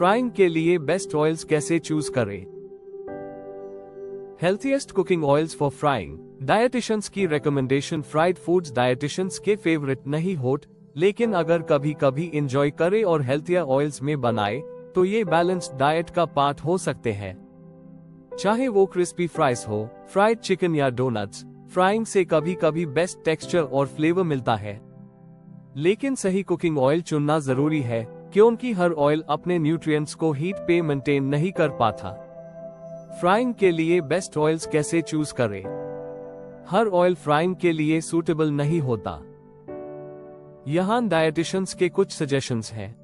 Frying के लिए best oils कैसे चूज करें। Healthiest cooking oils for frying. Dietitians की रिकमेंडेशन फ्राइड फूड्स डायटिशियंस के फेवरेट नहीं होट, लेकिन अगर कभी कभी इंजॉय करे और हेल्थियर ऑयल्स में बनाए तो ये बैलेंस्ड डाइट का पार्ट हो सकते हैं। चाहे वो क्रिस्पी फ्राइज हो, फ्राइड चिकन या डोनट्स, फ्राइंग से कभी कभी बेस्ट टेक्सचर और फ्लेवर मिलता है। लेकिन सही कुकिंग ऑयल चुनना जरूरी है, क्योंकि हर ऑयल अपने न्यूट्रिएंट्स को हीट पे मेंटेन नहीं कर पाता। फ्राइंग के लिए बेस्ट ऑयल्स कैसे चूज करें। हर ऑयल फ्राइंग के लिए सूटेबल नहीं होता। यहाँ डायटिशियंस के कुछ सजेशंस हैं।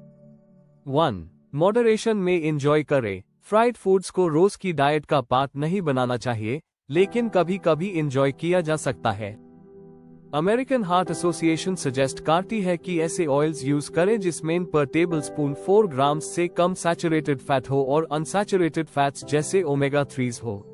1. मॉडरेशन में एंजॉय करें। फ्राइड फूड्स को रोज की डाइट का पार्ट नहीं बनाना चाहिए, लेकिन कभी कभी एंजॉय किया जा सकता है। अमेरिकन हार्ट एसोसिएशन सजेस्ट करती है कि ऐसे ऑयल्स यूज करें जिसमें पर टेबल स्पून 4 ग्राम से कम सैचुरेटेड फैट हो और अनसैचुरेटेड फैट्स जैसे ओमेगा 3 हो।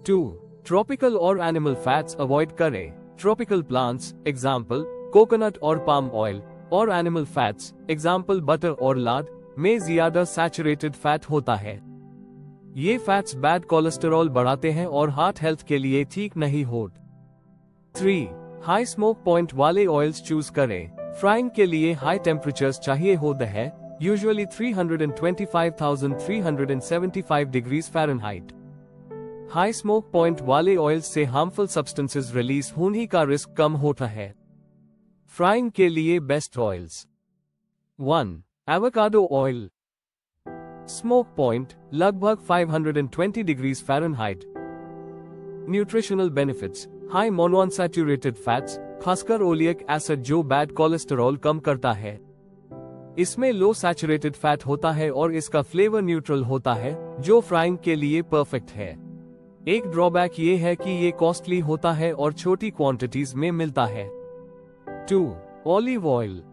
2. ट्रॉपिकल और एनिमल फैट्स अवॉइड करें। ट्रॉपिकल प्लांट्स एग्जाम्पल कोकोनट और पाम ऑयल और एनिमल फैट्स एग्जाम्पल बटर और लाड में ज्यादा सैचुरेटेड फैट होता है। ये फैट्स बैड कोलेस्टेरॉल बढ़ाते हैं और हार्ट हेल्थ के लिए ठीक नहीं होते। 3. हाई स्मोक पॉइंट वाले ऑयल्स चूज करें। फ्राइंग के लिए हाई टेम्परेचर्स चाहिए होते हैं, usually 325,375 degrees Fahrenheit. High smoke point वाले ऑयल्स से हार्मफुल सब्सटेंसेस रिलीज होने का रिस्क कम होता है। फ्राइंग के लिए best oils. 1. Avocado oil. Smoke point लगभग 520 degrees Fahrenheit. Nutritional benefits high monounsaturated fats, खासकर ओलिक एसिड जो बैड कोलेस्टेरॉल कम करता है। इसमें लो सैचुरेटेड फैट होता है और इसका फ्लेवर न्यूट्रल होता है, जो फ्राइंग के लिए परफेक्ट है। एक ड्रॉबैक ये है कि ये कॉस्टली होता है और छोटी क्वांटिटीज में मिलता है। 2. Olive oil.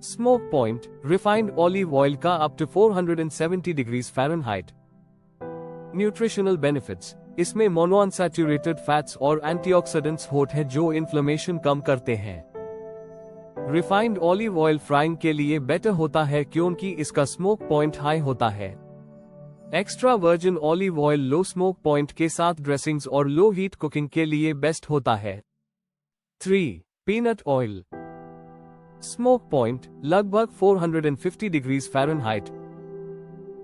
Smoke point refined olive oil का up to 470 degrees Fahrenheit. Nutritional benefits इसमें मोनोअनसैचुरेटेड फैट्स और एंटीऑक्सीडेंट्स होते हैं जो इन्फ्लेमेशन कम करते हैं। रिफाइंड ऑलिव ऑयल फ्राइंग के लिए बेटर होता है क्योंकि इसका स्मोक पॉइंट हाई होता है। Extra virgin olive oil low smoke point के साथ ड्रेसिंग्स और लो हीट कुकिंग के लिए बेस्ट होता है। 3. Peanut oil. स्मोक पॉइंट लगभग 450 डिग्रीज फ़ारेनहाइट।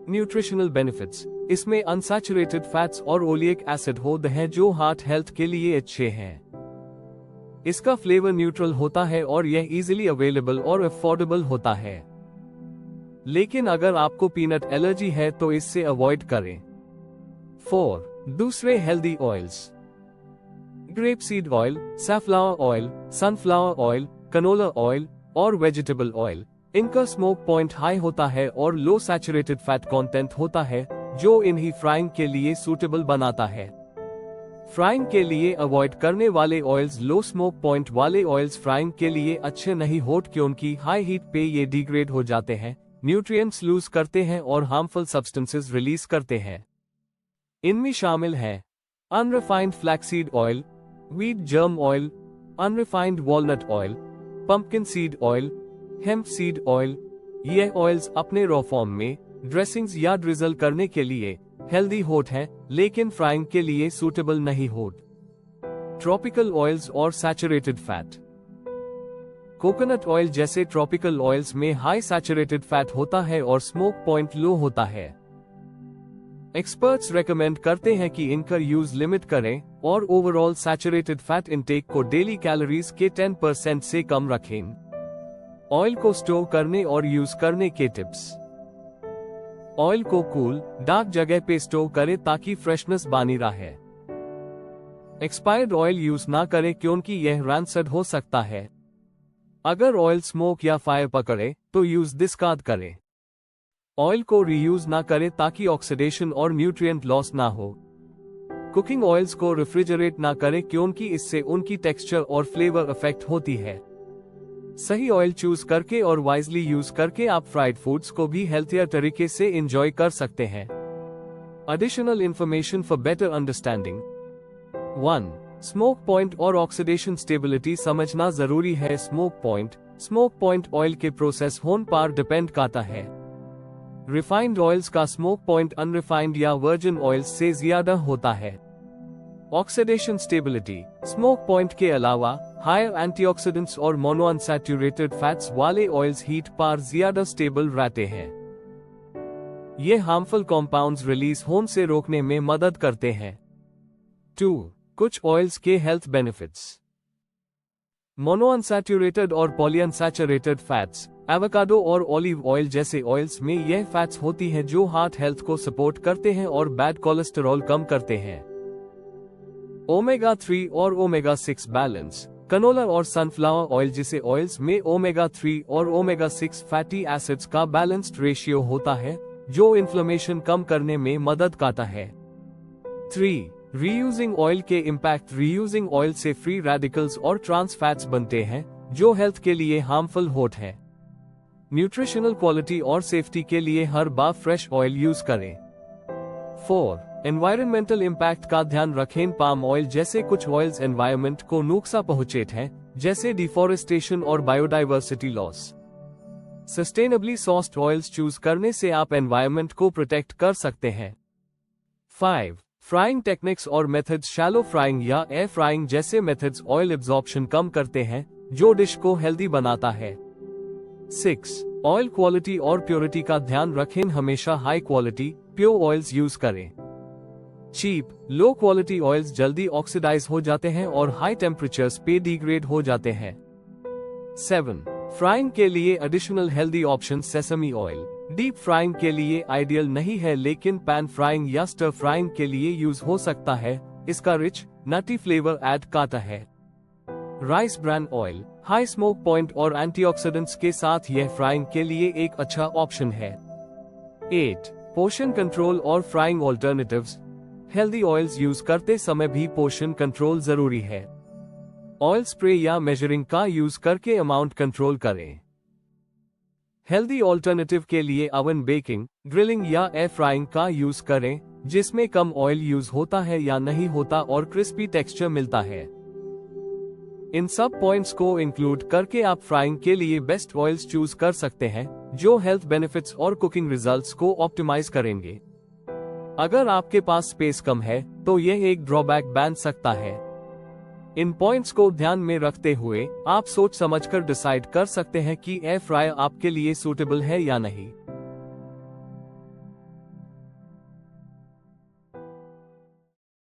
न्यूट्रिशनल बेनिफिट्स इसमें अनसैचुरेटेड फैट्स और ओलिक एसिड होते हैं जो हार्ट हेल्थ के लिए अच्छे हैं। इसका फ्लेवर न्यूट्रल होता है और यह इजीली अवेलेबल और अफोर्डेबल होता है। लेकिन अगर आपको पीनट एलर्जी है तो इससे अवॉइड करें। 4. दूसरे healthy oils. Grape seed oil, safflower oil, sunflower oil, canola oil और वेजिटेबल ऑयल, इनका स्मोक पॉइंट हाई होता है और लो सैचुरेटेड फैट कंटेंट होता है, जो इन्हीं फ्राइंग के लिए सूटेबल बनाता है। फ्राइंग के लिए अवॉइड करने वाले ऑयल्स लो स्मोक पॉइंट वाले ऑयल्स फ्राइंग के लिए अच्छे नहीं होते क्योंकि हाई हीट पे ये डिग्रेड हो जाते हैं, न्यूट्रिएंट्स लूज करते हैं और हार्मफुल सब्सटेंसेस रिलीज करते हैं। इनमें शामिल हैं unrefined flaxseed oil, wheat germ oil, unrefined walnut oil, pumpkin seed oil, hemp seed oil. ये ऑयल्स अपने रॉ फॉर्म में ड्रेसिंग्स या ड्रिजल करने के लिए हेल्दी होते हैं, लेकिन फ्राइंग के लिए सूटेबल नहीं होते। ट्रॉपिकल ऑयल्स और सैचुरेटेड फैट। कोकोनट ऑयल जैसे ट्रॉपिकल ऑयल्स में हाई सैचुरेटेड फैट होता है और स्मोक पॉइंट लो होता है। एक्सपर्ट्स रेकमेंड करते हैं कि इनका यूज लिमिट करें और ओवरऑल सैचुरेटेड फैट इंटेक को डेली कैलोरीज के 10% से कम रखें। ऑयल को स्टोर करने और यूज करने के टिप्स। ऑयल को कूल, डार्क जगह पे स्टोर करें ताकि फ्रेशनेस बनी रहे। एक्सपायर्ड ऑयल यूज ना करें क्योंकि यह रैंसिड हो सकता है। अगर ऑयल स्मोक या फायर पकड़े तो यूज डिस्कार्ड करें। ऑयल को रीयूज ना करें ताकि ऑक्सीडेशन और न्यूट्रिएंट लॉस ना हो। कुकिंग ऑयल्स को रेफ्रिजरेट ना करें क्योंकि इससे उनकी टेक्सचर और फ्लेवर अफेक्ट होती है। सही ऑयल चूज करके और वाइजली यूज करके आप फ्राइड फूड्स को भी हेल्थियर तरीके से एंजॉय कर सकते हैं। Additional information for better understanding. 1. Smoke point और ऑक्सीडेशन स्टेबिलिटी समझना जरूरी है। स्मोक पॉइंट ऑयल के प्रोसेस होने पर डिपेंड करता है। रिफाइंड ऑयल्स का स्मोक पॉइंट अनरिफाइंड या वर्जिन ऑयल्स से ज्यादा होता है। ऑक्सीडेशन स्टेबिलिटी, स्मोक पॉइंट के अलावा हायर एंटीऑक्सीडेंट्स और मोनोअनसैचुरेटेड फैट्स वाले ऑयल्स हीट पर ज्यादा स्टेबल रहते हैं। ये हार्मफुल कंपाउंड्स रिलीज होने से रोकने में मदद करते हैं। 2. कुछ ऑयल्स के हेल्थ बेनिफिट्स। मोनोअनसैचुरेटेड और पॉलीअनसैचुरेटेड फैट्स, एवोकाडो और ऑलिव ऑयल जैसे ऑयल्स में यह फैट्स होती हैं जो हार्ट हेल्थ को सपोर्ट करते हैं और बैड कोलेस्टेरॉल कम करते हैं। ओमेगा 3 और ओमेगा 6 बैलेंस, कनोला और सनफ्लावर ऑयल जैसे ऑयल्स में ओमेगा 3 और ओमेगा 6 फैटी एसिड्स का बैलेंस्ड रेशियो होता है जो इन्फ्लेमेशन कम करने में मदद करता है। 3. रीयूजिंग ऑयल के इम्पैक्ट। रीयूजिंग ऑयल से फ्री रेडिकल्स और ट्रांस फैट्स बनते हैं जो हेल्थ के लिए हार्मफुल होते हैं। न्यूट्रिशनल क्वालिटी और सेफ्टी के लिए हर बार फ्रेश ऑयल यूज करें। 4. एनवायरमेंटल इम्पैक्ट का ध्यान रखें। पाम ऑयल जैसे कुछ ऑयल्स एनवायरमेंट को नुकसान पहुंचाते हैं, जैसे डिफॉरेस्टेशन और biodiversity loss. Sustainably sourced oils choose करने से आप एनवायरमेंट को प्रोटेक्ट कर सकते हैं। 5. फ्राइंग टेक्निक्स और मेथड्स। शैलो फ्राइंग या एयर फ्राइंग जैसे मेथड्स ऑयल एब्जॉर्प्शन कम करते हैं जो डिश को हेल्दी बनाता है। 6. ऑयल क्वालिटी और प्योरिटी का ध्यान रखें। हमेशा high quality pure oils use करें। चीप, लो क्वालिटी ऑयल्स जल्दी ऑक्सीडाइज हो जाते हैं और हाई टेम्परेचर्स पे डिग्रेड हो जाते हैं। 7. फ्राइंग के लिए additional healthy option. Sesame oil deep frying के लिए आइडियल नहीं है, लेकिन पैन फ्राइंग या स्टर फ्राइंग के लिए यूज हो सकता है। इसका रिच नटी फ्लेवर ऐड करता है। Rice bran oil, high smoke point और एंटीऑक्सीडेंट्स के साथ यह फ्राइंग के लिए एक अच्छा ऑप्शन है। 8. पोर्शन कंट्रोल और frying alternatives. Healthy oils use करते समय भी पोर्शन कंट्रोल जरूरी है। ऑयल स्प्रे या मेजरिंग का यूज करके अमाउंट कंट्रोल करें। हेल्दी ऑल्टरनेटिव के लिए ओवन बेकिंग, ग्रिलिंग या एयर फ्राइंग का यूज करें, जिसमें कम ऑयल यूज होता है या नहीं होता और क्रिस्पी टेक्सचर मिलता है। इन सब पॉइंट्स को इंक्लूड करके आप फ्राइंग के लिए बेस्ट ऑयल्स चूज कर सकते हैं जो हेल्थ बेनिफिट्स और कुकिंग रिजल्ट्स को ऑप्टिमाइज करेंगे। अगर आपके पास स्पेस कम है तो यह एक ड्रॉबैक बन सकता है। इन पॉइंट्स को ध्यान में रखते हुए आप सोच समझकर डिसाइड कर सकते हैं कि एयर फ्रायर आपके लिए सूटेबल है या नहीं।